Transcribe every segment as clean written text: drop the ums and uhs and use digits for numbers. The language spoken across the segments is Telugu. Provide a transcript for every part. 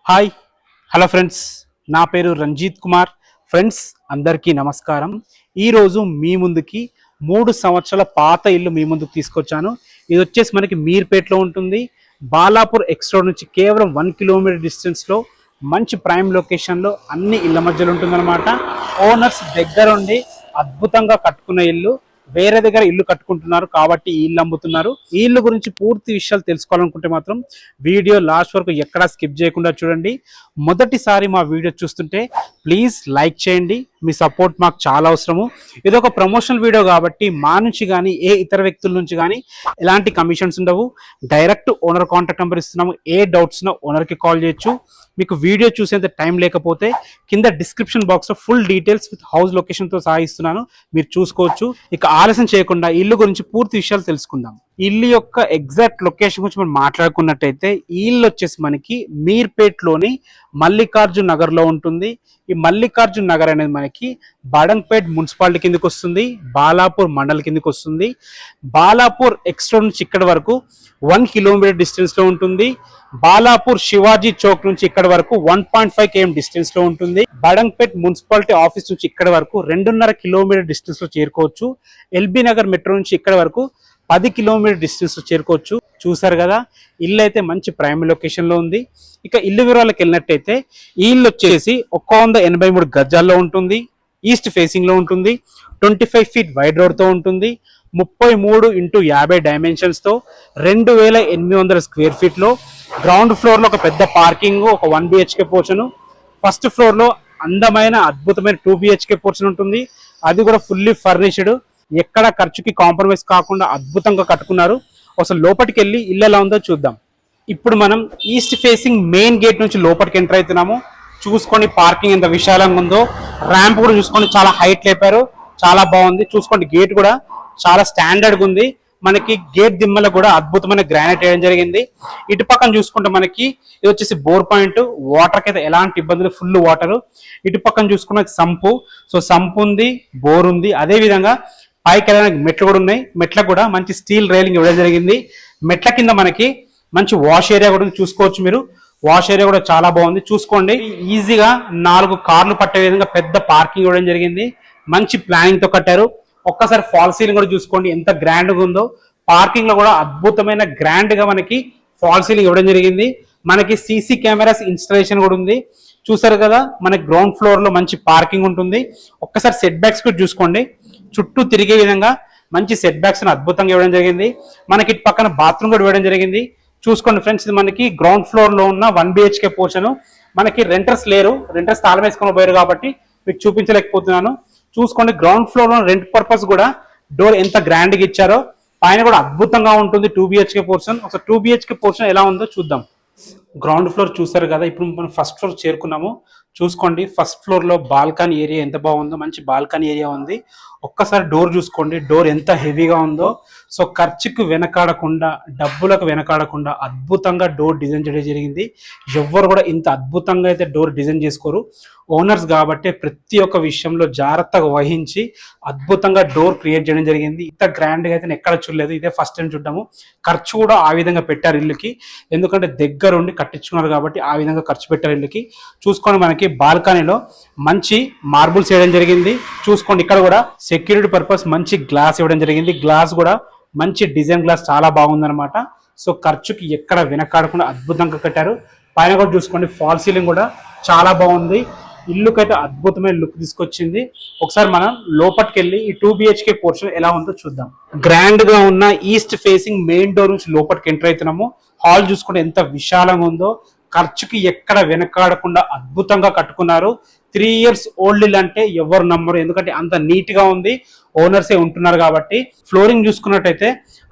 హాయ్ హలో ఫ్రెండ్స్, నా పేరు రంజిత్ కుమార్. ఫ్రెండ్స్ అందరికీ నమస్కారం. ఈరోజు మీ ముందుకి 3 సంవత్సరాల పాత ఇల్లు మీ ముందుకు తీసుకొచ్చాను. ఇది వచ్చేసి మనకి మీర్పేట్లో ఉంటుంది. బాలాపూర్ ఎక్స్ రోడ్ నుంచి కేవలం 1 కిలోమీటర్ డిస్టెన్స్లో మంచి ప్రైమ్ లొకేషన్లో అన్ని ఇళ్ళ మధ్యలో ఉంటుందన్నమాట. ఓనర్స్ దగ్గరుండి అద్భుతంగా కట్టుకున్న ఇల్లు. వేరే దగ్గర ఇల్లు కట్టుకుంటున్నారు కాబట్టి ఈ ఇల్లు అమ్ముతున్నారు. ఈ ఇల్లు గురించి పూర్తి విషయాలు తెలుసుకోవాలనుకుంటే మాత్రం వీడియో లాస్ట్ వరకు ఎక్కడా స్కిప్ చేయకుండా చూడండి. మొదటిసారి మా వీడియో చూస్తుంటే ప్లీజ్ లైక్ చేయండి. మీ సపోర్ట్ మాకు చాలా అవసరము. ఇది ఒక ప్రమోషనల్ వీడియో కాబట్టి మా నుంచి కానీ ఏ ఇతర వ్యక్తుల నుంచి కానీ ఎలాంటి కమిషన్స్ ఉండవు. డైరెక్ట్ ఓనర్ కాంటాక్ట్ నెంబర్ ఇస్తున్నాము. ఏ డౌట్స్ ఉన్నా ఓనర్కి కాల్ చేయొచ్చు. మీకు వీడియో చూసేంత టైం లేకపోతే కింద డిస్క్రిప్షన్ బాక్స్లో ఫుల్ డీటెయిల్స్ విత్ హౌస్ లొకేషన్తో సహా ఇస్తున్నాను, మీరు చూసుకోవచ్చు. ఇక ఆలస్యం చేయకుండా ఇల్లు గురించి పూర్తి విషయాలు తెలుసుకుందాం. ఇల్లు యొక్క ఎగ్జాక్ట్ లొకేషన్ గురించి మనం మాట్లాడుకున్నట్టయితే ఈ ఇల్లు వచ్చేసి మనకి మీర్పేట్లోని మల్లికార్జున్ నగర్లో ఉంటుంది. ఈ మల్లికార్జున్ నగర్ అనేది మనకి బడంగ్పేట్ మున్సిపాలిటీ కిందకి వస్తుంది, బాలాపూర్ మండల్ కిందకి వస్తుంది. బాలాపూర్ ఎక్స్ రోడ్ నుంచి ఇక్కడ వరకు 1 కిలోమీటర్ డిస్టెన్స్లో ఉంటుంది. బాలాపూర్ శివాజీ చౌక్ నుంచి ఇక్కడ వరకు 1.5 km డిస్టెన్స్ లో ఉంటుంది. బడంగ్పేట్ మున్సిపాలిటీ ఆఫీస్ నుంచి ఇక్కడ వరకు 2.5 కిలోమీటర్ డిస్టెన్స్ లో చేరుకోవచ్చు. ఎల్బీ నగర్ మెట్రో నుంచి ఇక్కడ వరకు 10 కిలోమీటర్ డిస్టెన్స్ లో చేరుకోవచ్చు. చూసారు కదా, ఇల్లు అయితే మంచి ప్రైమ్ లొకేషన్ లో ఉంది. ఇక ఇల్లు వివరాలకు వెళ్ళినట్టయితే ఈ ఇల్లు వచ్చేసి 183 గజాల్లో ఉంటుంది. ఈస్ట్ ఫేసింగ్ లో ఉంటుంది. 25 ఫీట్ వైడ్ రోడ్ తో ఉంటుంది. 33x50 డైమెన్షన్స్ తో 2800 స్క్వేర్ ఫీట్ లో గ్రౌండ్ ఫ్లోర్ లో ఒక పెద్ద పార్కింగ్, ఒక 1 BHK పోర్షన్. ఫస్ట్ ఫ్లోర్ లో అందమైన అద్భుతమైన 2 BHK పోర్షన్ ఉంటుంది. అది కూడా ఫుల్లీ ఫర్నిష్డ్. ఎక్కడ ఖర్చుకి కాంప్రమైజ్ కాకుండా అద్భుతంగా కట్టుకున్నారు. అసలు లోపలికి వెళ్ళి ఇల్లు ఎలా ఉందో చూద్దాం. ఇప్పుడు మనం ఈస్ట్ ఫేసింగ్ మెయిన్ గేట్ నుంచి లోపలికి ఎంటర్ అవుతున్నాము. చూసుకోండి పార్కింగ్ ఎంత విశాలంగా ఉందో. ర్యాంప్ కూడా చూసుకోండి, చాలా హైట్ లేపారు, చాలా బాగుంది. చూసుకోండి గేట్ కూడా చాలా స్టాండర్డ్గా ఉంది. మనకి గేట్ దిమ్మలో కూడా అద్భుతమైన గ్రానైట్ వేయడం జరిగింది. ఇటు పక్కన చూసుకుంటే మనకి ఇది వచ్చేసి బోర్ పాయింట్. వాటర్కి అయితే ఎలాంటి ఇబ్బందులు, ఫుల్ వాటర్. ఇటు పక్కన చూసుకున్న సంపు, సో సంపు ఉంది, బోర్ ఉంది. అదే విధంగా పైకి వెళ్ళడానికి మెట్లు కూడా ఉన్నాయి. మెట్లకు కూడా మంచి స్టీల్ రైలింగ్ ఇవ్వడం జరిగింది. మెట్ల కింద మనకి మంచి వాష్ ఏరియా కూడా చూసుకోవచ్చు మీరు. వాష్ ఏరియా కూడా చాలా బాగుంది. చూసుకోండి, ఈజీగా 4 కార్లు పట్టే విధంగా పెద్ద పార్కింగ్ ఇవ్వడం జరిగింది. మంచి ప్లానింగ్ తో కట్టారు. ఒక్కసారి ఫాల్ సీలింగ్ కూడా చూసుకోండి ఎంత గ్రాండ్ గా ఉందో. పార్కింగ్ లో కూడా అద్భుతమైన గ్రాండ్ గా మనకి ఫాల్ సీలింగ్ ఇవ్వడం జరిగింది. మనకి సీసీ కెమెరాస్ ఇన్స్టాలేషన్ కూడా ఉంది. చూసారు కదా, మనకి గ్రౌండ్ ఫ్లోర్ లో మంచి పార్కింగ్ ఉంటుంది. ఒక్కసారి సెట్ బ్యాక్స్ కూడా చూసుకోండి, చుట్టూ తిరిగే విధంగా మంచి సెట్ బ్యాక్స్ అద్భుతంగా ఇవ్వడం జరిగింది. మనకి ఇటు పక్కన బాత్రూమ్ కూడా ఇవ్వడం జరిగింది. చూసుకోండి ఫ్రెండ్స్, ఇది మనకి గ్రౌండ్ ఫ్లోర్ లో ఉన్న 1 BHK పోర్షన్. మనకి రెంటర్స్ లేరు, రెంటర్స్ తాళం వేసుకొని పోయారు కాబట్టి మీకు చూపించలేకపోతున్నాను. చూసుకోండి గ్రౌండ్ ఫ్లోర్ లో రెంట్ పర్పస్ కూడా డోర్ ఎంత గ్రాండ్ గా ఇచ్చారో. పైన కూడా అద్భుతంగా ఉంటుంది 2 BHK పోర్షన్. ఒకసారి 2 BHK పోర్షన్ ఎలా ఉందో చూద్దాం. గ్రౌండ్ ఫ్లోర్ చూసారు కదా, ఇప్పుడు మనం ఫస్ట్ ఫ్లోర్ చేరుకున్నాము. చూసుకోండి ఫస్ట్ ఫ్లోర్ లో బాల్కనీ ఏరియా ఎంత బాగుందో, మంచి బాల్కనీ ఏరియా ఉంది. ఒక్కసారి డోర్ చూసుకోండి, డోర్ ఎంత హెవీగా ఉందో. సో ఖర్చుకు వెనకాడకుండా, డబ్బులకు వెనకాడకుండా అద్భుతంగా డోర్ డిజైన్ చేయడం జరిగింది. ఎవ్వరు కూడా ఇంత అద్భుతంగా అయితే డోర్ డిజైన్ చేసుకోరు. ఓనర్స్ కాబట్టి ప్రతి ఒక్క విషయంలో జాగ్రత్తగా వహించి అద్భుతంగా డోర్ క్రియేట్ చేయడం జరిగింది. ఇంత గ్రాండ్గా అయితే ఎక్కడ చూడలేదు, ఇదే ఫస్ట్ టైం చూడటము. ఖర్చు కూడా ఆ విధంగా పెట్టారు ఇల్లుకి, ఎందుకంటే దగ్గరుండి కట్టించుకున్నారు కాబట్టి ఆ విధంగా ఖర్చు పెట్టారు ఇల్లుకి. చూసుకోండి మనకి బాల్కనీలో మంచి మార్బుల్స్ వేయడం జరిగింది. చూసుకోండి ఇక్కడ కూడా సెక్యూరిటీ పర్పస్ మంచి గ్లాస్ ఇవ్వడం జరిగింది. గ్లాస్ కూడా మంచి డిజైన్ గ్లాస్, చాలా బాగుందన్నమాట. సో ఖర్చుకి ఎక్కడ వెనకాడకుండా అద్భుతంగా కట్టారు. పైన కూడా చూసుకోండి ఫాల్ సీలింగ్ కూడా చాలా బాగుంది. ఇల్లుకైతే అద్భుతమైన లుక్ తీసుకొచ్చింది. ఒకసారి మనం లోపలికి వెళ్ళి ఈ 2 BHK పోర్షన్ ఎలా ఉందో చూద్దాం. గ్రాండ్ గా ఉన్న ఈస్ట్ ఫేసింగ్ మెయిన్ డోర్ నుంచి లోపలికి ఎంటర్ అవుతున్నాము. హాల్ చూసుకుంటే ఎంత విశాలంగా ఉందో. ఖర్చుకి ఎక్కడ వెనకాడకుండా అద్భుతంగా కట్టుకున్నారు. 3 years ఓల్డ్ ఇల్లు అంటే ఎవరు నమ్మరు, ఎందుకంటే అంత నీట్ గా ఉంది. ఓనర్సే ఉంటున్నారు కాబట్టి. ఫ్లోరింగ్ చూసుకున్నట్టయితే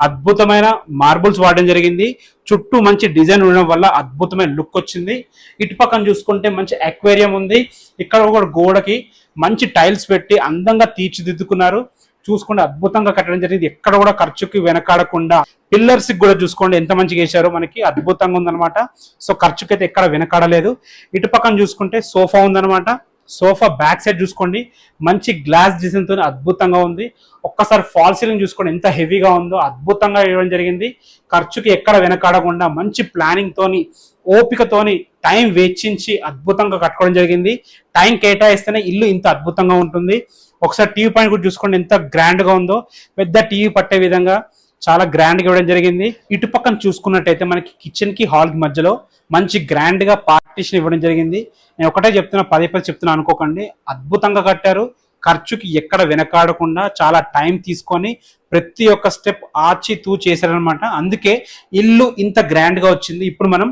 అద్భుతమైన మార్బుల్స్ వాడడం జరిగింది. చుట్టూ మంచి డిజైన్ ఉండడం వల్ల అద్భుతమైన లుక్ వచ్చింది. ఇటు పక్కన చూసుకుంటే మంచి అక్వేరియం ఉంది. ఇక్కడ కూడా గోడకి మంచి టైల్స్ పెట్టి అందంగా తీర్చిదిద్దుకున్నారు. చూసుకోండి అద్భుతంగా కట్టడం జరిగింది. ఎక్కడ కూడా ఖర్చుకి వెనకాడకుండా. పిల్లర్స్ కూడా చూసుకోండి ఎంత మంచిగా వేశారో, మనకి అద్భుతంగా ఉందన్నమాట. సో ఖర్చుకి అయితే ఎక్కడ వెనకాడలేదు. ఇటు పక్కన చూసుకుంటే సోఫా ఉందన్నమాట. సోఫా బ్యాక్ సైడ్ చూసుకోండి మంచి గ్లాస్ డిజైన్ తో అద్భుతంగా ఉంది. ఒక్కసారి ఫాల్ సీలింగ్ చూసుకోండి ఎంత హెవీగా ఉందో, అద్భుతంగా ఇవ్వడం జరిగింది. ఖర్చుకి ఎక్కడ వెనకాడకుండా మంచి ప్లానింగ్ తోని, ఓపికతోని, టైం వెచ్చించి అద్భుతంగా కట్టుకోవడం జరిగింది. టైం కేటాయిస్తేనే ఇల్లు ఇంత అద్భుతంగా ఉంటుంది. ఒకసారి టీవీ పాయింట్ కూడా చూసుకోండి, ఎంత గ్రాండ్ గా ఉందో. పెద్ద టీవీ పట్టే విధంగా చాలా గ్రాండ్ గా ఇవ్వడం జరిగింది. ఇటు పక్కన చూసుకున్నట్టయితే మనకి కిచెన్ కి హాల్ కి మధ్యలో మంచి గ్రాండ్ గా పార్టీషన్ ఇవ్వడం జరిగింది. నేను ఒకటే చెప్తున్నా, పదే చెప్తున్నా అనుకోకండి, అద్భుతంగా కట్టారు. ఖర్చుకి ఎక్కడ వెనకాడకుండా చాలా టైం తీసుకొని ప్రతి ఒక్క స్టెప్ ఆచి తూ చేశారనమాట. అందుకే ఇల్లు ఇంత గ్రాండ్ గా వచ్చింది. ఇప్పుడు మనం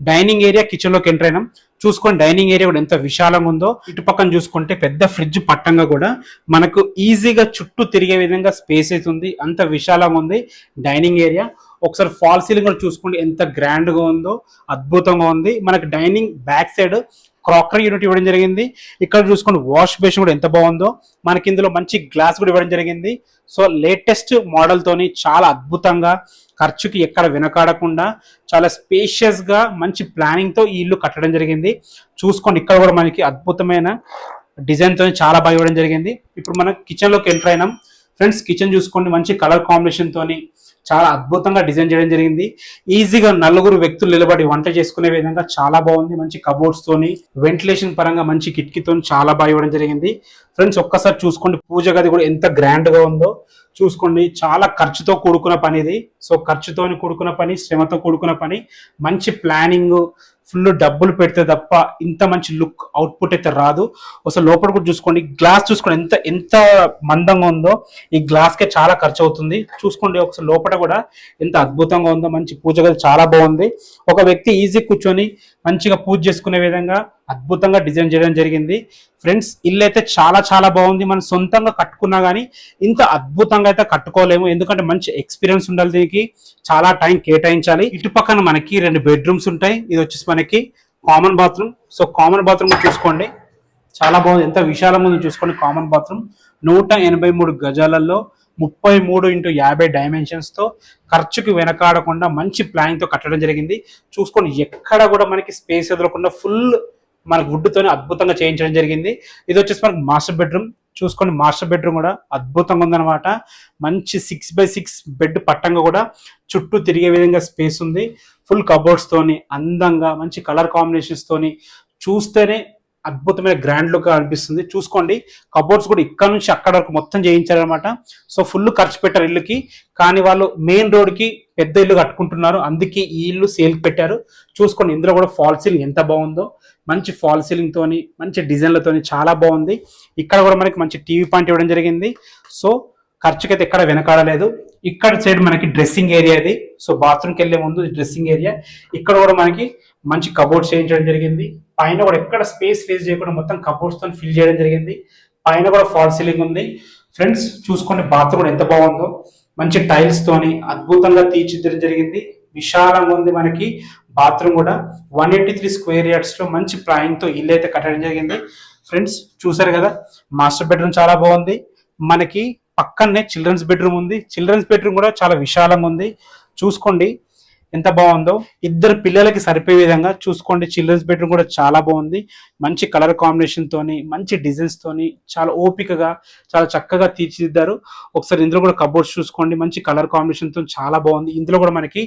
డైనింగ్ ఏరియా, కిచెన్ లోకి ఎంటర్ అయినాం. చూసుకోండి డైనింగ్ ఏరియా కూడా ఎంత విశాలంగా ఉందో. ఇటు పక్కన చూసుకుంటే పెద్ద ఫ్రిడ్జ్ పట్టంగా కూడా మనకు ఈజీగా చుట్టూ తిరిగే విధంగా స్పేస్ అవుతుంది. అంత విశాలంగా ఉంది డైనింగ్ ఏరియా. ఒకసారి ఫాల్ సీలింగ్ కూడా చూసుకోండి, ఎంత గ్రాండ్ గా ఉందో, అద్భుతంగా ఉంది. మనకి dining back side crockery unit ఇవ్వడం జరిగింది. ఇక్కడ చూసుకోండి వాష్ బేసిన్ కూడా ఎంత బాగుందో. మనకి ఇందులో మంచి గ్లాస్ కూడా ఇవ్వడం జరిగింది. సో లేటెస్ట్ మోడల్ తోని చాలా అద్భుతంగా, ఖర్చుకి ఎక్కడ వెనకాడకుండా చాలా స్పేషియస్ గా మంచి ప్లానింగ్ తో ఈ ఇల్లు కట్టడం జరిగింది. చూసుకోండి ఇక్కడ కూడా మనకి అద్భుతమైన డిజైన్ తో చాలా బాగా ఇవ్వడం జరిగింది. ఇప్పుడు మనం కిచెన్ లోకి ఎంటర్ అయినాం. ఫ్రెండ్స్ కిచెన్ చూసుకోండి, మంచి కలర్ కాంబినేషన్ తోని చాలా అద్భుతంగా డిజైన్ చేయడం జరిగింది. ఈజీగా నలుగురు వ్యక్తులు నిలబడి వంట చేసుకునే విధంగా చాలా బాగుంది. మంచి కబోర్డ్స్ తోని, వెంటిలేషన్ పరంగా మంచి కిటికీతో చాలా బాగా ఇవ్వడం జరిగింది. ఫ్రెండ్స్ ఒక్కసారి చూసుకోండి, పూజ గది కూడా ఎంత గ్రాండ్ గా ఉందో చూసుకోండి. చాలా ఖర్చుతో కూడుకున్న పని ఇది. సో ఖర్చుతో కూడుకున్న పని, శ్రమతో కూడుకున్న పని, మంచి ప్లానింగ్, ఫుల్ డబ్బులు పెడితే తప్ప ఇంత మంచి లుక్ అవుట్పుట్ అయితే రాదు. అసలు లోపల కూడా చూసుకోండి, గ్లాస్ చూసుకోండి ఎంత ఎంత మందంగా ఉందో. ఈ గ్లాస్ కే చాలా ఖర్చు అవుతుంది. చూసుకోండి ఒకసారి లోపల కూడా ఎంత అద్భుతంగా ఉందో. మంచి పూజ గది చాలా బాగుంది. ఒక వ్యక్తి ఈజీ కూర్చొని మంచిగా పూజ చేసుకునే విధంగా అద్భుతంగా డిజైన్ చేయడం జరిగింది. ఫ్రెండ్స్ ఇల్లు అయితే చాలా చాలా బాగుంది. మనం సొంతంగా కట్టుకున్నా కానీ ఇంత అద్భుతంగా అయితే కట్టుకోలేము, ఎందుకంటే మంచి ఎక్స్పీరియన్స్ ఉండాలి. దీనికి చాలా టైం కేటాయించాలి. ఇటు పక్కన మనకి 2 బెడ్రూమ్స్ ఉంటాయి. ఇది వచ్చేసి మనకి common bathroom. So common bathroom చూసుకోండి చాలా బాగుంది, ఎంత విశాలంగా ఉందో చూసుకోండి. కామన్ బాత్రూమ్ 183 గజాలలో 33x50 డైమెన్షన్స్ తో ఖర్చుకి వెనకాడకుండా మంచి ప్లానింగ్ తో కట్టడం జరిగింది. చూసుకోండి ఎక్కడ కూడా మనకి స్పేస్ ఎదురకుండా ఫుల్ మనకు వుడ్ తోనే అద్భుతంగా చేయించడం జరిగింది. ఇది వచ్చేసి మనకి మాస్టర్ బెడ్రూమ్. చూసుకోండి మాస్టర్ బెడ్రూమ్ కూడా అద్భుతంగా ఉందన్నమాట. మంచి 6x6 బెడ్ పట్టంగా కూడా చుట్టూ తిరిగే విధంగా స్పేస్ ఉంది. ఫుల్ కబోర్డ్స్ తోని అందంగా మంచి కలర్ కాంబినేషన్స్ తోని చూస్తేనే అద్భుతమైన గ్రాండ్ లుక్ అనిపిస్తుంది. చూసుకోండి కబోర్డ్స్ కూడా ఇక్కడ నుంచి అక్కడ వరకు మొత్తం చేయించారనమాట. సో ఫుల్ ఖర్చు పెట్టారు ఇల్లుకి, కానీ వాళ్ళు మెయిన్ రోడ్ కి పెద్ద ఇల్లు కట్టుకుంటున్నారు, అందుకే ఈ ఇల్లు సేల్ పెట్టారు. చూసుకోండి ఇందులో కూడా ఫాల్ సీలింగ్ ఎంత బాగుందో. మంచి ఫాల్ సీలింగ్ తోని మంచి డిజైన్లతోని చాలా బాగుంది. ఇక్కడ కూడా మనకి మంచి టీవీ పాయింట్ ఇవ్వడం జరిగింది. సో ఖర్చుకైతే ఎక్కడ వెనకాడలేదు. ఇక్కడ సైడ్ మనకి డ్రెస్సింగ్ ఏరియా ఇది. సో బాత్రూమ్కి వెళ్లే ముందు డ్రెస్సింగ్ ఏరియా. ఇక్కడ కూడా మనకి మంచి కబోర్డ్స్ చేయించడం జరిగింది. పైన కూడా ఎక్కడ స్పేస్ ఫేస్ చేయకుండా మొత్తం కబోర్డ్స్ తో ఫిల్ చేయడం జరిగింది. పైన కూడా ఫాల్ సీలింగ్ ఉంది. ఫ్రెండ్స్ చూసుకోండి బాత్రూమ్ కూడా ఎంత బాగుందో. మంచి టైల్స్ తోని అద్భుతంగా తీర్చిదిద్దడం జరిగింది. విశాలంగా ఉంది మనకి బాత్రూమ్ కూడా. 183 స్క్వేర్ యార్డ్స్ లో మంచి ప్లానింగ్ తో ఇల్లు అయితే కట్టడం జరిగింది. ఫ్రెండ్స్ చూసారు కదా, మాస్టర్ బెడ్రూమ్ చాలా బాగుంది. మనకి పక్కనే చిల్డ్రన్స్ బెడ్రూమ్ ఉంది. చిల్డ్రన్స్ బెడ్రూమ్ కూడా చాలా విశాలంగా ఉంది. చూసుకోండి ఎంత బాగుందో. 2 పిల్లలకి సరిపోయే విధంగా చూసుకోండి. చిల్డ్రన్స్ బెడ్రూమ్ కూడా చాలా బాగుంది. మంచి కలర్ కాంబినేషన్ తోని మంచి డిజైన్స్ తోని చాలా ఓపికగా చాలా చక్కగా తీర్చిదిద్దారు. ఒకసారి ఇందులో కూడా కబోర్డ్స్ చూసుకోండి, మంచి కలర్ కాంబినేషన్ తో చాలా బాగుంది. ఇందులో కూడా మనకి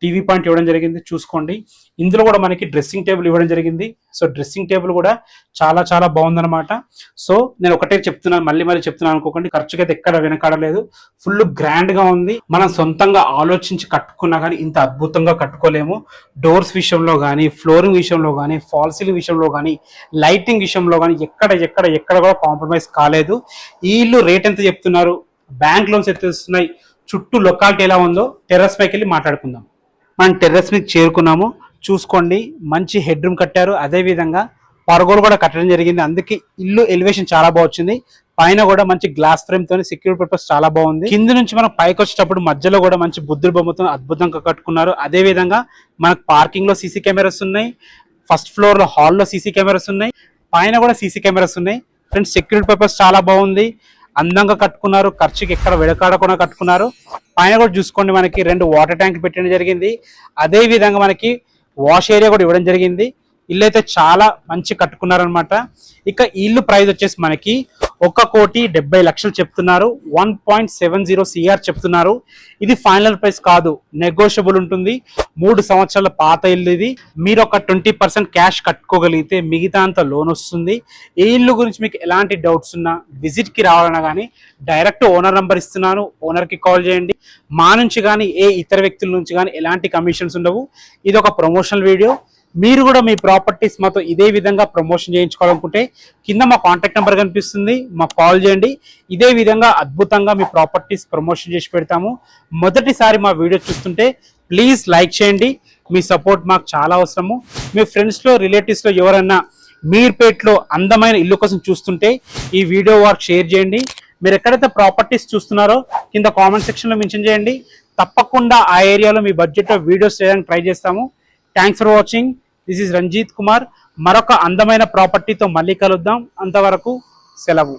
టీవీ పాయింట్ ఇవ్వడం జరిగింది. చూసుకోండి ఇందులో కూడా మనకి డ్రెస్సింగ్ టేబుల్ ఇవ్వడం జరిగింది. సో డ్రెస్సింగ్ టేబుల్ కూడా చాలా చాలా బాగుందన్నమాట. సో నేను ఒకటే చెప్తున్నాను, మళ్ళీ చెప్తున్నాను అనుకోకండి, ఖర్చుకైతే ఎక్కడ వెనకాడలేదు. ఫుల్ గ్రాండ్ గా ఉంది. మనం సొంతంగా ఆలోచించి కట్టుకున్నా కానీ ఇంత అద్భుతంగా కట్టుకోలేము. డోర్స్ విషయంలో కానీ, ఫ్లోరింగ్ విషయంలో కానీ, ఫాల్ సీలింగ్ విషయంలో కానీ, లైటింగ్ విషయంలో కానీ ఎక్కడ కూడా కాంప్రమైజ్ కాలేదు. ఈ ఇల్లు రేట్ ఎంత చెప్తున్నారు, బ్యాంక్ లోన్స్ ఎంత ఇస్తున్నాయి, చుట్టూ లొకాలిటీ ఎలా ఉందో టెర్రస్ పైకి వెళ్ళి మాట్లాడుకుందాం. మనం టెర్రస్ మీద చేరుకున్నాము. చూసుకోండి మంచి హెడ్ రూమ్ కట్టారు. అదే విధంగా పరగోలు కూడా కట్టడం జరిగింది. అందుకే ఇల్లు ఎలివేషన్ చాలా బాగా వచ్చింది. పైన కూడా మంచి గ్లాస్ ఫ్రేమ్ తోని సెక్యూరిటీ పర్పస్ చాలా బాగుంది. కింద నుంచి మనం పైకి వచ్చేటప్పుడు మధ్యలో కూడా మంచి బుద్ధుడి బొమ్మతో అద్భుతంగా కట్టుకున్నారు. అదే విధంగా మనకు పార్కింగ్ లో సీసీ కెమెరాస్ ఉన్నాయి. ఫస్ట్ ఫ్లోర్ లో హాల్లో సీసీ కెమెరాస్ ఉన్నాయి. పైన కూడా సీసీ కెమెరాస్ ఉన్నాయి. ఫ్రెండ్స్ సెక్యూరిటీ పర్పస్ చాలా బాగుంది. అందంగా కట్టుకున్నారు. ఖర్చుకి ఎక్కడ వెడకాడకుండా కట్టుకున్నారు. పైన కూడా చూసుకోండి మనకి 2 వాటర్ ట్యాంక్ పెట్టడం జరిగింది. అదే విధంగా మనకి వాష్ ఏరియా కూడా ఇవ్వడం జరిగింది. ఇల్లు అయితే చాలా మంచి కట్టుకున్నారనమాట. ఇక ఈ ఇల్లు ప్రైస్ వచ్చేసి మనకి 1,70,00,000 చెప్తున్నారు. 1.70 CR చెప్తున్నారు. ఇది ఫైనల్ ప్రైస్ కాదు, నెగోషియబుల్ ఉంటుంది. 3 సంవత్సరాల పాత ఇల్లు ఇది. మీరు ఒక 20% క్యాష్ కట్టుకోగలిగితే మిగతా అంతా లోన్ వస్తుంది. ఈ ఇల్లు గురించి మీకు ఎలాంటి డౌట్స్ ఉన్నా, విజిట్కి రావాలన్నా కానీ డైరెక్ట్ ఓనర్ నంబర్ ఇస్తున్నాను, ఓనర్కి కాల్ చేయండి. మా నుంచి కానీ ఏ ఇతర వ్యక్తుల నుంచి కానీ ఎలాంటి కమిషన్స్ ఉండవు. ఇది ఒక ప్రమోషనల్ వీడియో. మీరు కూడా మీ ప్రాపర్టీస్ మాతో ఇదే విధంగా ప్రమోషన్ చేయించుకోవాలనుకుంటే కింద మా కాంటాక్ట్ నెంబర్ కనిపిస్తుంది, మాకు కాల్ చేయండి. ఇదే విధంగా అద్భుతంగా మీ ప్రాపర్టీస్ ప్రమోషన్ చేసి పెడతాము. మొదటిసారి మా వీడియో చూస్తుంటే ప్లీజ్ లైక్ చేయండి. మీ సపోర్ట్ మాకు చాలా అవసరము. మీ ఫ్రెండ్స్లో, రిలేటివ్స్లో ఎవరైనా మీర్పేట్లో అందమైన ఇల్లు కోసం చూస్తుంటే ఈ వీడియో వారికి షేర్ చేయండి. మీరు ఎక్కడైతే ప్రాపర్టీస్ చూస్తున్నారో కింద కామెంట్ సెక్షన్లో మెన్షన్ చేయండి. తప్పకుండా ఆ ఏరియాలో మీ బడ్జెట్లో వీడియోస్ చేయడానికి ట్రై చేస్తాము. Thanks for watching. This is Ranjith Kumar. మరొక అందమైన ప్రాపర్టీతో మళ్ళీ కలుద్దాం. అంతవరకు సెలవు.